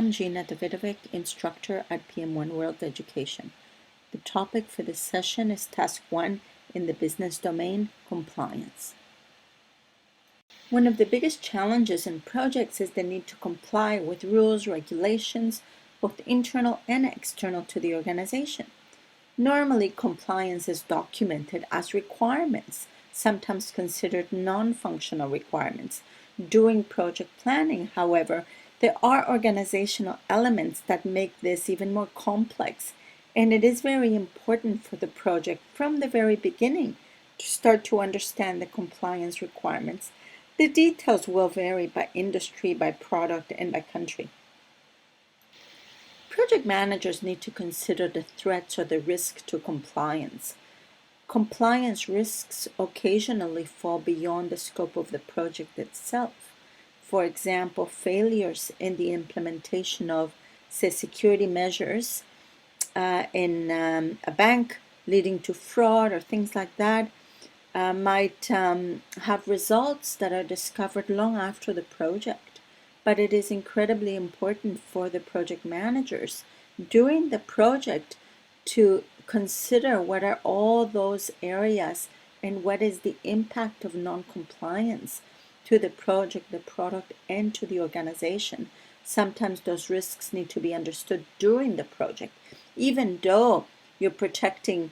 I'm Gina Davidovic, instructor at PM1 World Education. The topic for this session is Task 1 in the business domain, compliance. One of the biggest challenges in projects is the need to comply with rules, regulations, both internal and external to the organization. Normally, compliance is documented as requirements, sometimes considered non-functional requirements. During project planning, however, there are organizational elements that make this even more complex, and it is very important for the project from the very beginning to start to understand the compliance requirements. The details will vary by industry, by product, and by country. Project managers need to consider the threats or the risk to compliance. Compliance risks occasionally fall beyond the scope of the project itself. For example, failures in the implementation of, say, security measures in a bank leading to fraud or things like that might have results that are discovered long after the project. But it is incredibly important for the project managers during the project to consider what are all those areas and what is the impact of non-compliance to the project, the product, and to the organization. Sometimes those risks need to be understood during the project, even though you're protecting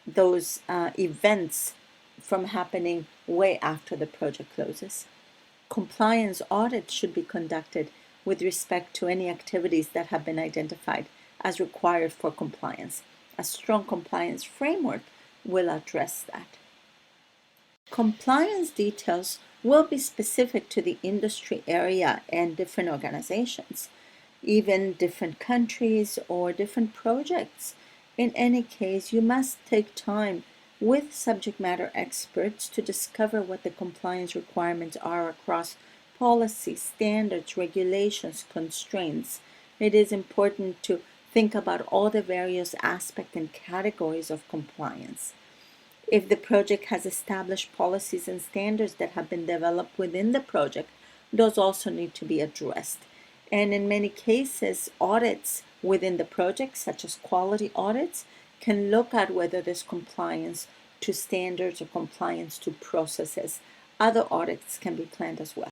those events from happening way after the project closes. Compliance audits should be conducted with respect to any activities that have been identified as required for compliance. A strong compliance framework will address that. Compliance details will be specific to the industry area and different organizations, even different countries or different projects. In any case, you must take time with subject matter experts to discover what the compliance requirements are across policies, standards, regulations, constraints. It is important to think about all the various aspects and categories of compliance. If the project has established policies and standards that have been developed within the project, those also need to be addressed. And in many cases, audits within the project, such as quality audits, can look at whether there's compliance to standards or compliance to processes. Other audits can be planned as well.